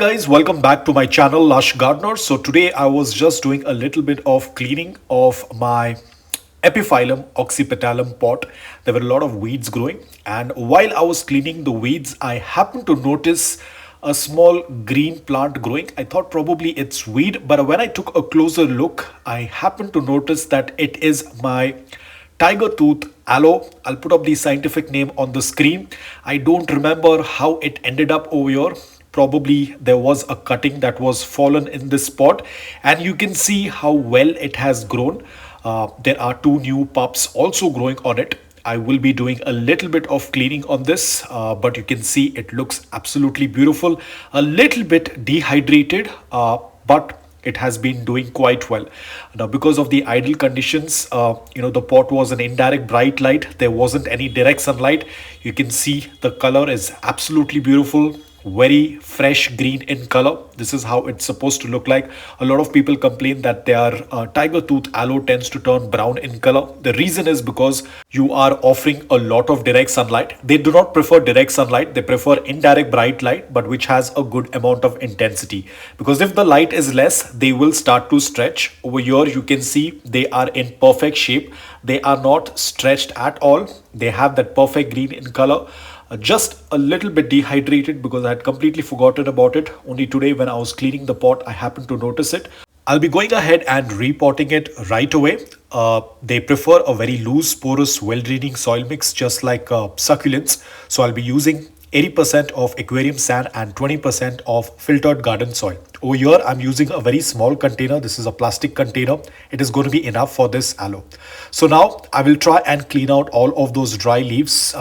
guys, welcome back to my channel Lush Gardener. So today I was just doing a little bit of cleaning of my Epiphyllum oxypetalum pot. There were a lot of weeds growing, and while I was cleaning the weeds, I happened to notice a small green plant growing. I thought probably it's weed, but when I took a closer look, I happened to notice that it is my tiger tooth aloe. I'll put up the scientific name on the screen. I don't remember how it ended up over here. Probably there was a cutting that was fallen in this pot, and you can see how well it has grown. There are two new pups also growing on it. I will be doing a little bit of cleaning on this, but you can see it looks absolutely beautiful. A little bit dehydrated, but it has been doing quite well. Now, because of the ideal conditions, the pot was an indirect bright light. There wasn't any direct sunlight. You can see the color is absolutely beautiful. Very fresh green in color. This is how it's supposed to look like. A lot of people complain that their tiger tooth aloe tends to turn brown in color. The reason is because you are offering a lot of direct sunlight. They do not prefer direct sunlight. They prefer indirect bright light, but which has a good amount of intensity. Because if the light is less, they will start to stretch. Over here, you can see they are in perfect shape. They are not stretched at all. They have that perfect green in color. Just a little bit dehydrated because I had completely forgotten about it. Only today when I was cleaning the pot, I happened to notice it. I'll be going ahead and repotting it right away. They prefer a very loose, porous, well-draining soil mix, just like succulents. So I'll be using 80% of aquarium sand and 20% of filtered garden soil. Over here, I'm using a very small container. This is a plastic container. It is going to be enough for this aloe. So now I will try and clean out all of those dry leaves.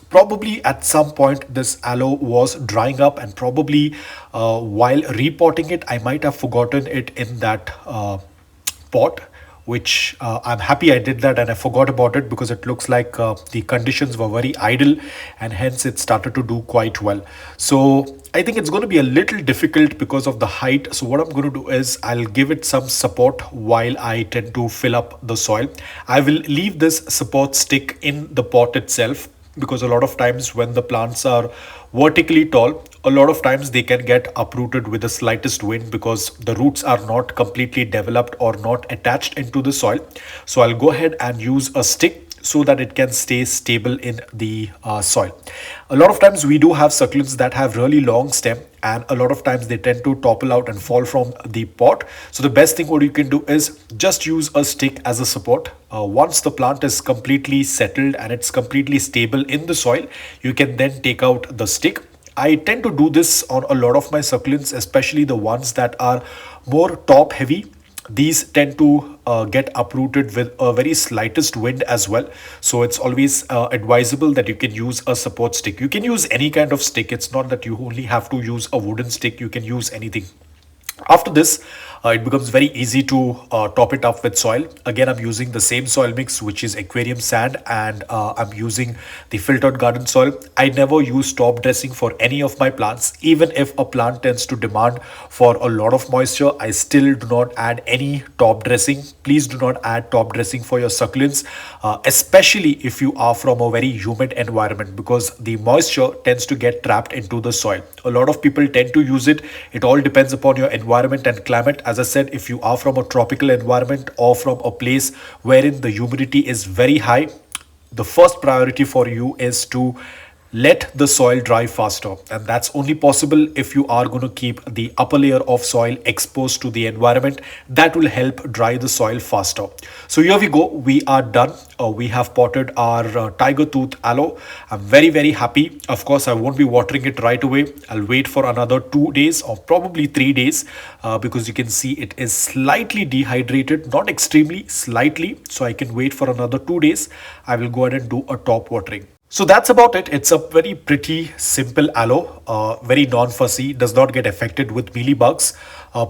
Probably at some point this aloe was drying up, and probably while repotting it, I might have forgotten it in that pot, which I'm happy I did that and I forgot about it because it looks like the conditions were very ideal and hence it started to do quite well. So I think it's going to be a little difficult because of the height. So what I'm going to do is I'll give it some support while I tend to fill up the soil. I will leave this support stick in the pot itself, because a lot of times when the plants are vertically tall, a lot of times they can get uprooted with the slightest wind because the roots are not completely developed or not attached into the soil. So I'll go ahead and use a stick so that it can stay stable in the soil. A lot of times we do have succulents that have really long stem, and a lot of times they tend to topple out and fall from the pot. So the best thing what you can do is just use a stick as a support. Once the plant is completely settled and it's completely stable in the soil, you can then take out the stick. I tend to do this on a lot of my succulents, especially the ones that are more top heavy. These tend to get uprooted with a very slightest wind as well. So it's always advisable that you can use a support stick. You can use any kind of stick. It's not that you only have to use a wooden stick. You can use anything. After this, it becomes very easy to top it up with soil. Again, I'm using the same soil mix, which is aquarium sand, and I'm using the filtered garden soil. I never use top dressing for any of my plants. Even if a plant tends to demand for a lot of moisture, I still do not add any top dressing. Please do not add top dressing for your succulents, especially if you are from a very humid environment, because the moisture tends to get trapped into the soil. A lot of people tend to use it. It all depends upon your environment and climate. As I said, if you are from a tropical environment or from a place wherein the humidity is very high, the first priority for you is to let the soil dry faster, and that's only possible if you are going to keep the upper layer of soil exposed to the environment. That will help dry the soil faster. So here we go, we are done. We have potted our tiger tooth aloe. I'm very happy. Of course, I won't be watering it right away. I'll wait for another 2 days or probably 3 days because you can see it is slightly dehydrated, not extremely, slightly. So I can wait for another 2 days. I will go ahead and do a top watering. So that's about it. It's a very pretty simple aloe, very non-fussy, does not get affected with mealybugs.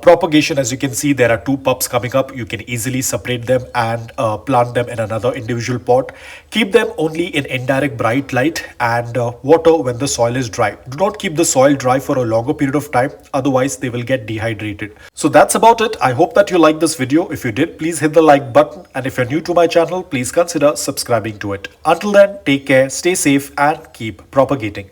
Propagation, as you can see, there are 2 pups coming up. You can easily separate them and plant them in another individual pot. Keep them only in indirect bright light and water when the soil is dry. Do not keep the soil dry for a longer period of time, otherwise they will get dehydrated. So that's about it. I hope that you liked this video. If you did, please hit the like button, and if you're new to my channel, please consider subscribing to it. Until then, take care, stay safe and keep propagating.